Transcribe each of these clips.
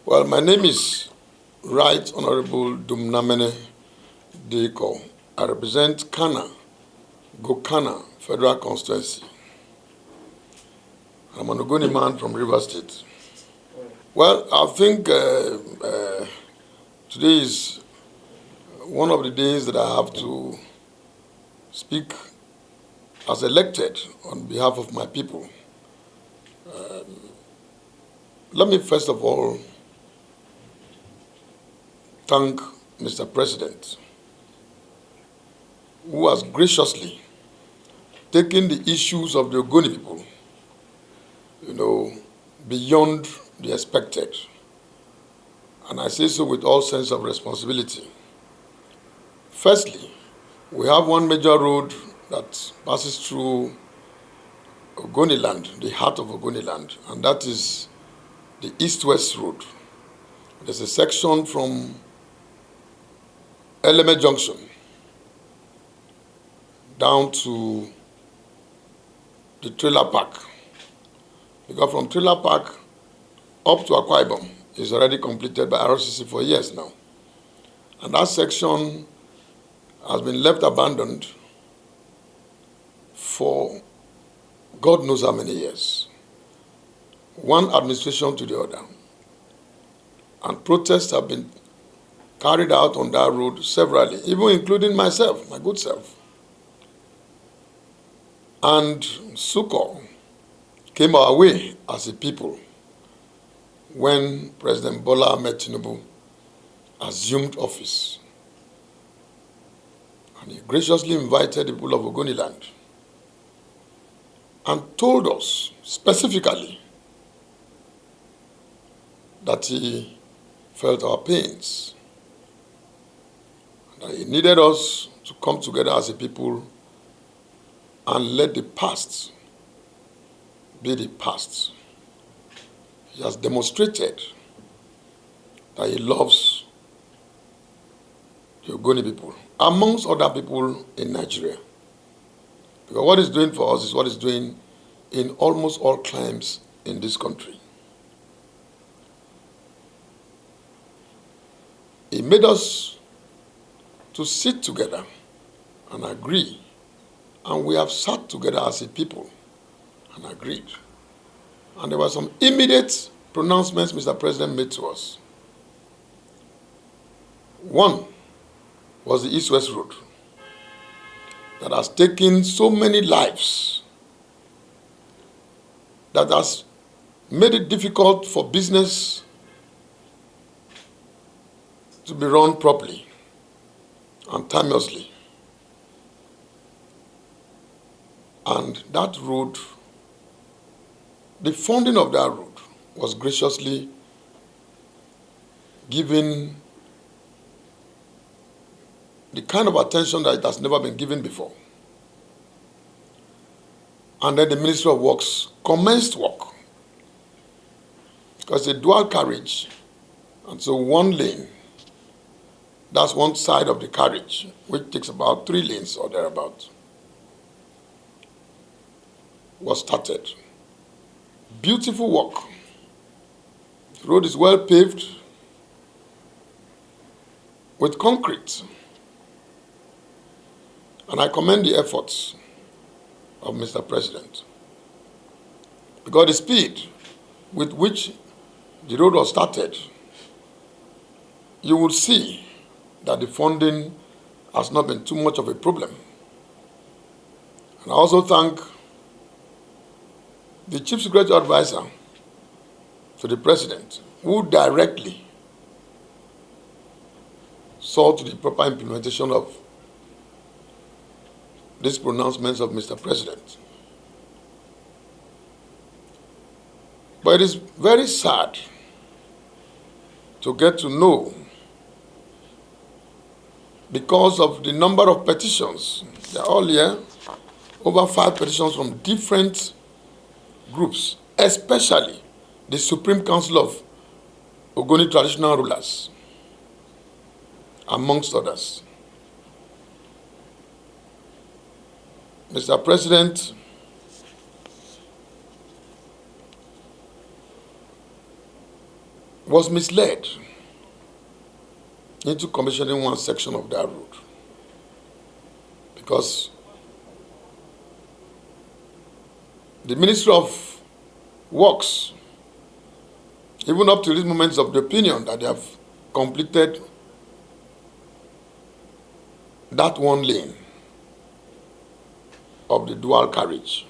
Well, my name is Right Honorable Dumnamene Deekor. I represent Gokana Federal Constituency. I'm an Ogoni man from River State. Well, I think today is one of the days that I have to speak as elected on behalf of my people. Let me first of all thank Mr. President, who has graciously taken the issues of the Ogoni people, beyond the expected. And I say so with all sense of responsibility. Firstly, we have one major road that passes through Ogoni land, the heart of Ogoni land, and that is the east-west road. There's a section from Eleme Junction down to the trailer park. Because from trailer park up to Akwa Ibom is already completed by RCC for years now. And that section has been left abandoned for God knows how many years. One administration to the other. And protests have been carried out on that road severally, even including myself, my good self. And succor came our way as a people when President Bola Ahmed Tinubu assumed office. And he graciously invited the people of Ogoni land and told us specifically that he felt our pains, that he needed us to come together as a people and let the past be the past. He has demonstrated that he loves the Ogoni people, amongst other people in Nigeria. Because what he's doing for us is what he's doing in almost all climes in this country. He made us to sit together and agree. And we have sat together as a people and agreed. And there were some immediate pronouncements Mr. President made to us. One was the East-West Road that has taken so many lives, that has made it difficult for business to be run properly and timelessly. And that road, the funding of that road was graciously given the kind of attention that it has never been given before. And then the Ministry of Works commenced work. Because it's a dual carriage, and so one lane, that's one side of the carriage, which takes about 3 lanes or thereabout, was started. Beautiful work. The road is well paved with concrete. And I commend the efforts of Mr. President. Because the speed with which the road was started, you would see that the funding has not been too much of a problem. And I also thank the Chief Security Advisor to the President, who directly saw to the proper implementation of these pronouncements of Mr. President. But it is very sad to get to know, because of the number of petitions, they are all here, over 5 petitions from different groups, especially the Supreme Council of Ogoni Traditional Rulers, amongst others. Mr. President, was misled into commissioning one section of that road, because the Ministry of Works, even up to this moment, is of the opinion that they have completed that one lane of the dual carriage.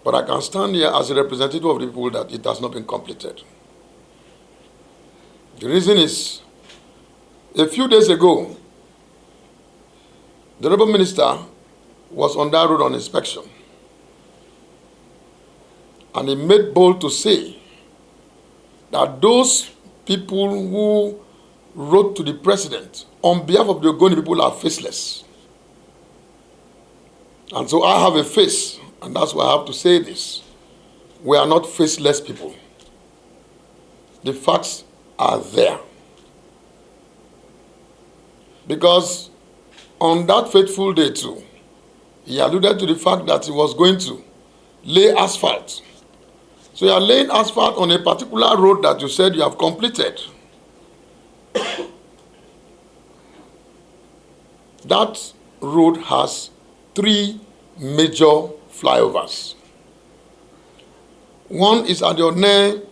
But I can stand here as a representative of the people that it has not been completed. The reason is, a few days ago, the Honorable Minister was on that road on inspection. And he made bold to say that those people who wrote to the president on behalf of the Ogoni people are faceless. And so I have a face, and that's why I have to say this. We are not faceless people. The facts are there. Because on that fateful day too, he alluded to the fact that he was going to lay asphalt. So you are laying asphalt on a particular road that you said you have completed. That road has 3 major flyovers. One is at the Ogoni,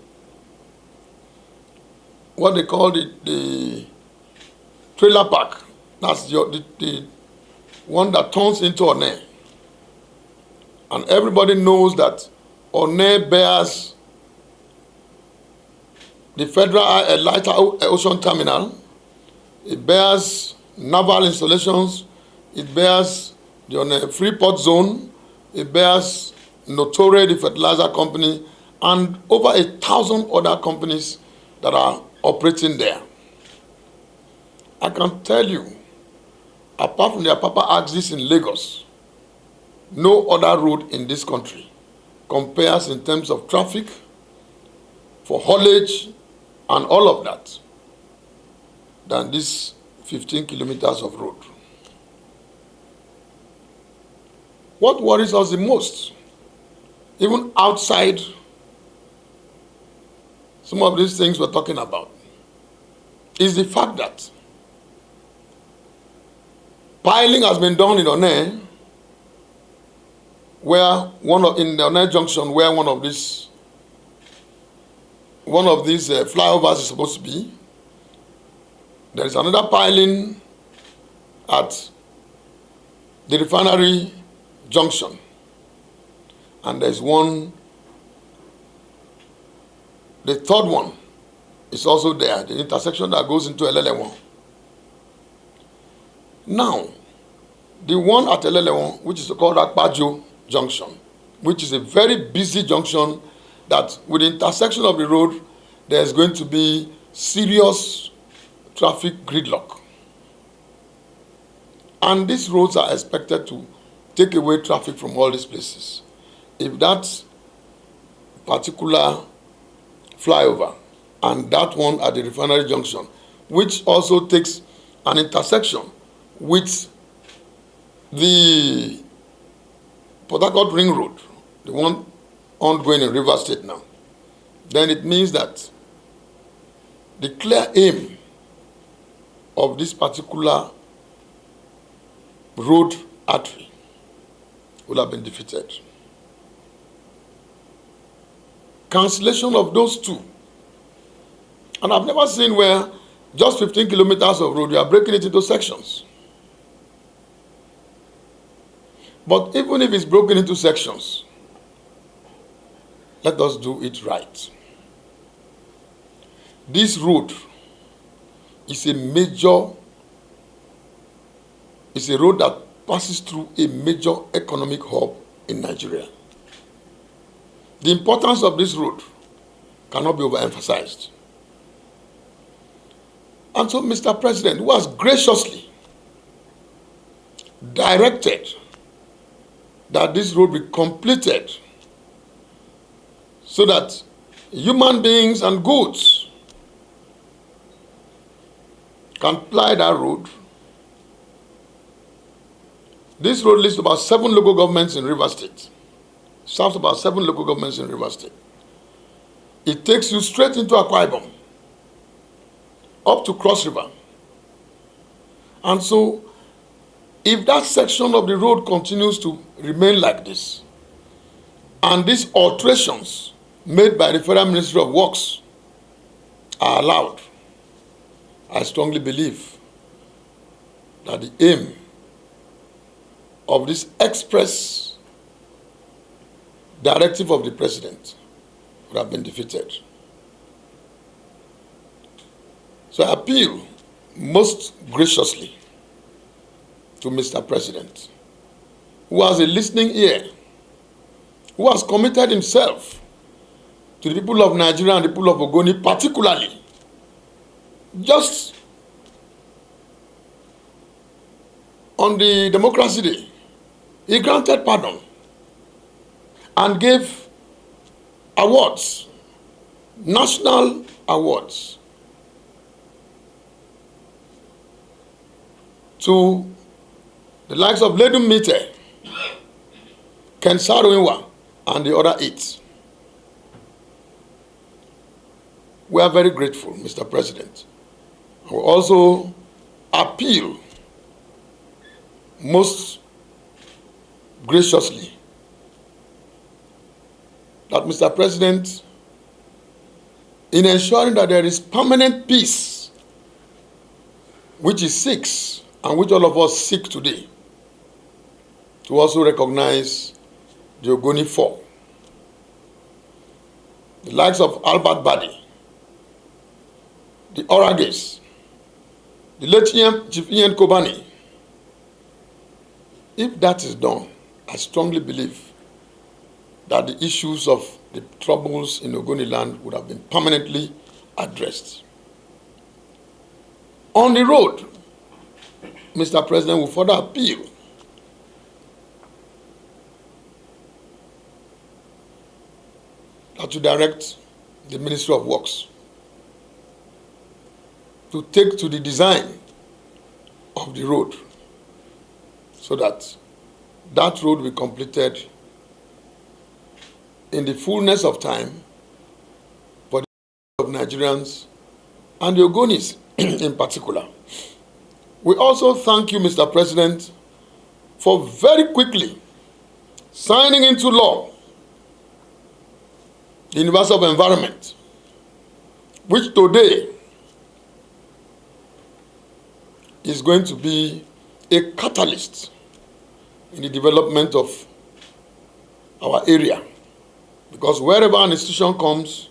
what they call the trailer park. That's the one that turns into Ogoni. And everybody knows that Ogoni bears the Federal Lighter Ocean Terminal. It bears naval installations. It bears the Ogoni Freeport Zone. It bears Notore, the fertilizer company, and over 1,000 other companies that are operating there. I can tell you, apart from the Apapa axis in Lagos, no other road in this country compares in terms of traffic, for haulage, and all of that, than these 15 kilometers of road. What worries us the most, even outside some of these things we're talking about, is the fact that piling has been done in Ogoni, where in the Ogoni junction, where one of these flyovers is supposed to be. There is another piling at the refinery junction, and there's one. The third one is also there, the intersection that goes into Elelewon. Now, the one at Elelewon, which is called Akpajo Junction, which is a very busy junction that with the intersection of the road, there's going to be serious traffic gridlock. And these roads are expected to take away traffic from all these places. If that particular flyover and that one at the refinery junction, which also takes an intersection with the Port Harcourt Ring Road, the one ongoing in Rivers State now, then it means that the clear aim of this particular road artery will have been defeated. Cancellation of those two. And I've never seen where just 15 kilometers of road, you are breaking it into sections. But even if it's broken into sections, let us do it right. This road is a road that passes through a major economic hub in Nigeria. The importance of this road cannot be overemphasized. And so Mr. President, who has graciously directed that this road be completed so that human beings and goods can ply that road. This road leads to about 7 local governments in Rivers State. Serves about 7 local governments in Rivers State. It takes you straight into Akwa Ibom, up to Cross River. And so, if that section of the road continues to remain like this, and these alterations made by the Federal Ministry of Works are allowed, I strongly believe that the aim of this express directive of the president would have been defeated. So I appeal most graciously to Mr. President, who has a listening ear, who has committed himself to the people of Nigeria and the people of Ogoni particularly. Just on the Democracy Day, he granted pardon and gave awards, national awards, to the likes of Ledum Mite, Ken Saroinwa, and the other 8. We are very grateful, Mr. President. We also appeal most graciously that Mr. President, in ensuring that there is permanent peace, which he seeks and which all of us seek today, to also recognize the Ogoni 4. The likes of Albert Badi, the Orages, the late Chief Ian Kobani. If that is done, I strongly believe that the issues of the troubles in Ogoni land would have been permanently addressed. On the road, Mr. President will further appeal that you direct the Ministry of Works to take to the design of the road so that that road will be completed in the fullness of time for the of Nigerians and the Ogonis in particular. We also thank you, Mr. President, for very quickly signing into law the University of Environment, which today is going to be a catalyst in the development of our area. Because wherever an institution comes,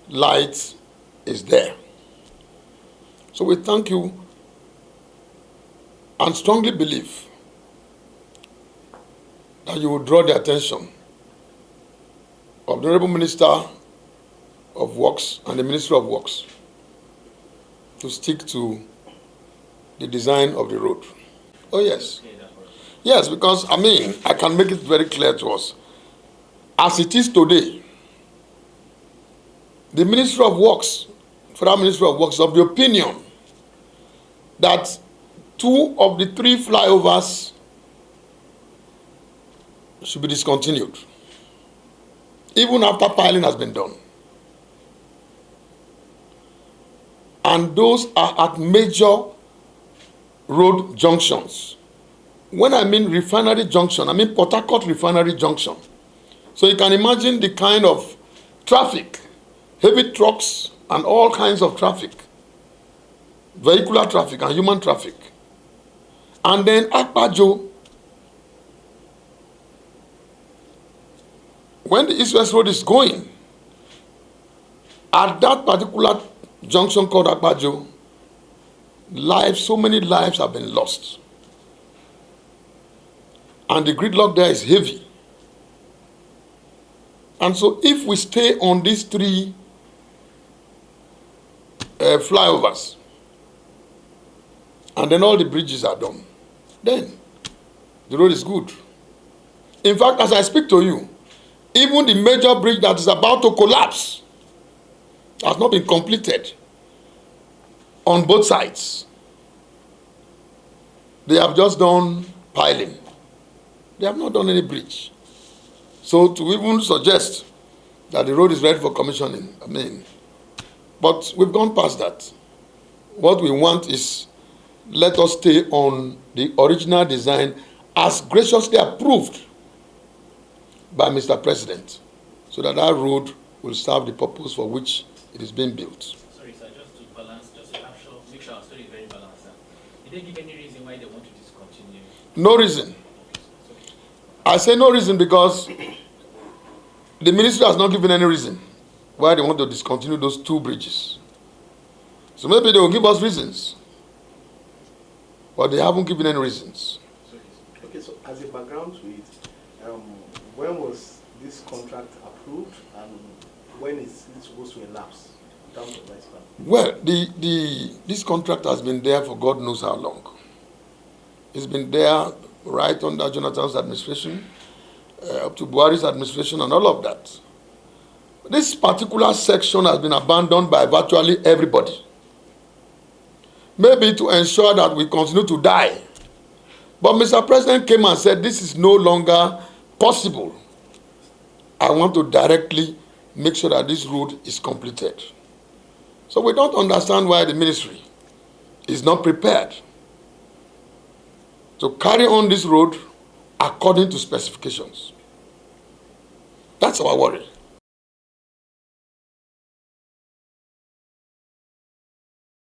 light is there. So we thank you and strongly believe that you will draw the attention of the Honorable Minister of Works and the Ministry of Works to stick to the design of the road. Oh, yes. Yes, because, I can make it very clear to us. As it is today, the Ministry of Works, Federal Ministry of Works, is of the opinion that 2 of the 3 flyovers should be discontinued, even after piling has been done. And those are at major road junctions. When I mean refinery junction, I mean Port Harcourt refinery junction. So you can imagine the kind of traffic, heavy trucks and all kinds of traffic, vehicular traffic and human traffic. And then Akpajo, when the East-West Road is going, at that particular junction called Akpajo, so many lives have been lost. And the gridlock there is heavy. And so if we stay on these 3 flyovers, and then all the bridges are done, then the road is good. In fact, as I speak to you, even the major bridge that is about to collapse has not been completed on both sides. They have just done piling. They have not done any bridge. So to even suggest that the road is ready for commissioning. But we've gone past that. What we want is let us stay on the original design as graciously approved by Mr. President, so that that road will serve the purpose for which it is being built. Sorry, sir, just to balance, just to make sure our story is very balanced. Did they give any reason why they want to discontinue? No reason. I say no reason because the ministry has not given any reason why they want to discontinue those two bridges. So maybe they will give us reasons, but they haven't given any reasons. Okay, so as a background to it, when was this contract approved and when is it supposed to elapse in terms of lifespan? Well, this contract has been there for God knows how long. It's been there right under Jonathan's administration, up to Buhari's administration and all of that. This particular section has been abandoned by virtually everybody. Maybe to ensure that we continue to die. But Mr. President came and said, this is no longer possible. I want to directly make sure that this road is completed. So we don't understand why the ministry is not prepared to carry on this road according to specifications. That's our worry.